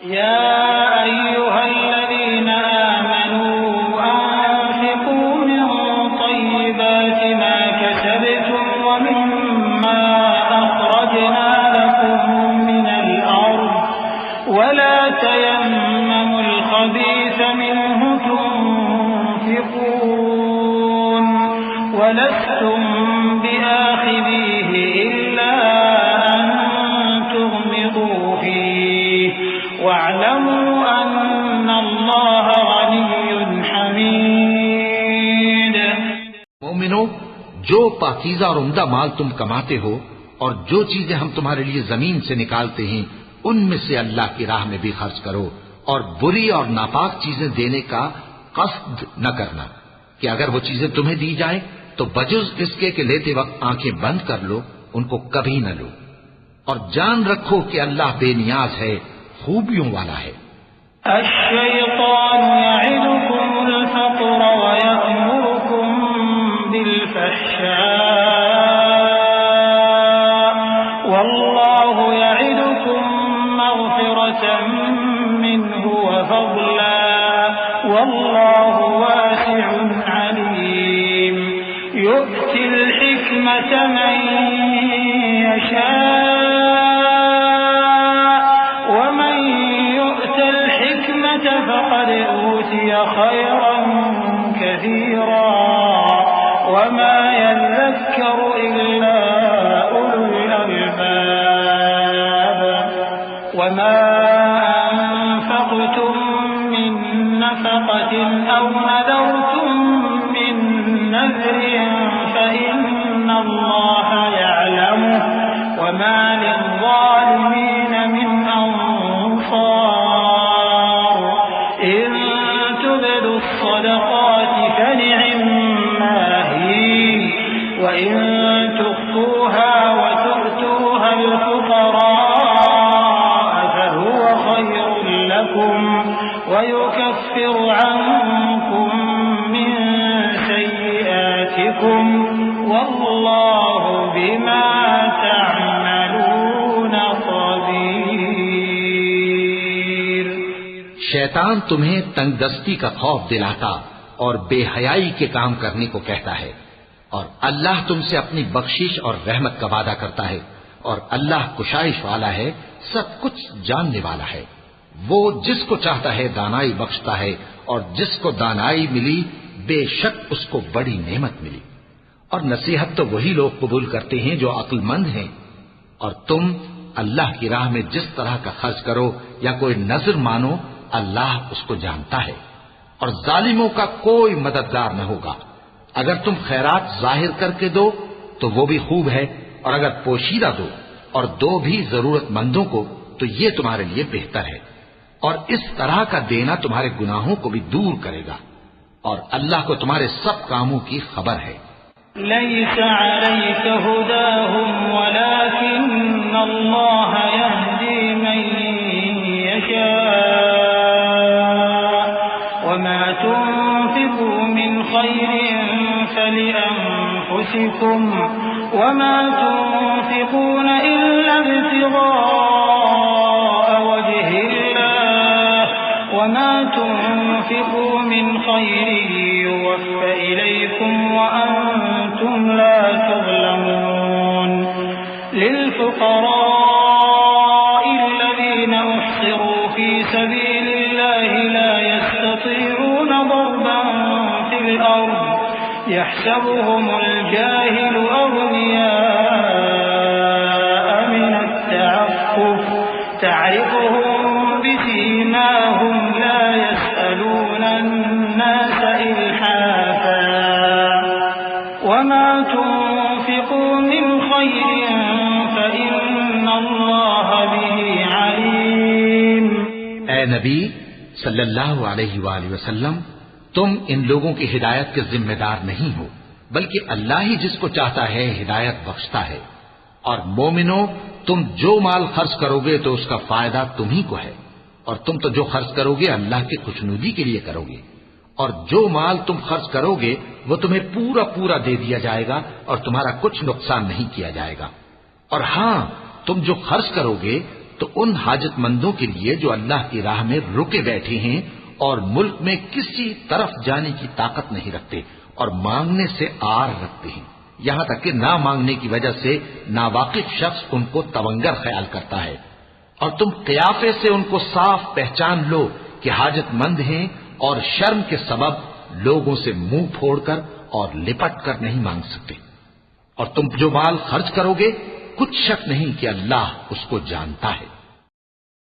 या अय्युहल्लज़ीना आमनू अनफ़िक़ू मिन तय्यिबाति मा कसबतुम व मिम्मा अख़रजना लकुम मिनल अर्ज़ व ला तयम्ममुल ख़बीथ मिन्हु तुनफ़िक़ून व लस्तुम बिआख़िज़ीहि इल्ला अन तुग़मिज़ू फ़ीहि वअलमू अन्नल्लाह गनिय्युन हमीद। मोमिनो, जो पाकीज़ा और उम्दा माल तुम कमाते हो और जो चीजें हम तुम्हारे लिए जमीन से निकालते हैं उनमें से अल्लाह की राह में भी खर्च करो, और बुरी और नापाक चीजें देने का कस्द न करना कि अगर वो चीजें तुम्हें दी जाए तो बजुज इसके कि लेते वक्त आंखें बंद कर लो, उनको कभी न लो। और जान रखो कि अल्लाह बेनियाज है, खूबियों वाला है। अश्शैतानु यइदुकुमुल फ़क़्र व यअमुरुकुम बिल फ़हशाअ वल्लाहु यइदुकुम मग़फ़िरतन मिन्हु व फ़ज़लन वल्लाहु वासिउन अलीम। यु'तिल हिकमत मन यशा' فقد أوتي خيرا كثيرا وما يذكر إلا أولو الألباب وما أنفقتم من نفقة أو نذرتم من نذر فإن الله يعلمه وما للظالمين من أنصار إن تبدوا الصدقات فنعما هي وإن تخفوها وتؤتوها الفقراء فهو خير لكم ويكفر عنكم من سيئاتكم والله بما تعملون خبير। शैतान तुम्हें तंगदस्ती का खौफ दिलाता और बेहयाई के काम करने को कहता है, और अल्लाह तुमसे अपनी बख्शिश और रहमत का वादा करता है, और अल्लाह कुशाइश वाला है, सब कुछ जानने वाला है। वो जिसको चाहता है दानाई बख्शता है, और जिसको दानाई मिली बेशक उसको बड़ी नेमत मिली। और नसीहत तो वही लोग कबूल करते हैं जो अक्लमंद हैं। और तुम अल्लाह की राह में जिस तरह का खर्च करो या कोई नजर मानो, अल्लाह उसको जानता है, और जालिमों का कोई मददगार न होगा। अगर तुम खैरात जाहिर करके दो तो वो भी खूब है, और अगर पोशीदा दो और दो भी जरूरतमंदों को तो ये तुम्हारे लिए बेहतर है। और इस तरह का देना तुम्हारे गुनाहों को भी दूर करेगा, और अल्लाह को तुम्हारे सब कामों की खबर है। लैस अलैक हुदाहुम वलाकिन्न अल्लाह यहदी मन यशा वमा तुनफिकू मिन खैरिन फलिअन्फुसिकुम वमा तुनफिकून इल्ला इब्तिगाअ वजहिल्लाह वमा तुनफिकू मिन खैरिन युवफ़्फ़ इलैकुम वअन्तुम ला तुज़लमून। लिलफ़ुक़राء الذين أحصروا في سبيل الله لا يستطيعون ضربا في الأرض يحسبهم الجاهل أغنياء من التعفف تعرفهم بسيماهم لا يسألون الناس إلحافا وما تنفقوا من خير فإن الله به عليم। ऐ नबी सल्लल्लाहु अलैहि वसल्लम, तुम इन लोगों की हिदायत के जिम्मेदार नहीं हो, बल्कि अल्लाह ही जिसको चाहता है हिदायत बख्शता है। और मोमिनो, तुम जो माल खर्च करोगे तो उसका फायदा तुम्ही को है, और तुम तो जो खर्च करोगे अल्लाह की खुशनुदी के लिए करोगे। और जो माल तुम खर्च करोगे वो तुम्हें पूरा पूरा दे दिया जाएगा और तुम्हारा कुछ नुकसान नहीं किया जाएगा। और हां, तुम जो खर्च करोगे तो उन हाजतमंदों के लिए जो अल्लाह की राह में रुके बैठे हैं और मुल्क में किसी तरफ जाने की ताकत नहीं रखते और मांगने से आर रखते हैं, यहां तक कि ना मांगने की वजह से नावाकिफ शख्स उनको तवंगर ख्याल करता है। और तुम क़ियाफे से उनको साफ पहचान लो कि हाजतमंद हैं और शर्म के सबब लोगों से मुंह फोड़कर और लिपट कर नहीं मांग सकते। और तुम जो माल खर्च करोगे कुछ शक नहीं कि अल्लाह उसको जानता है।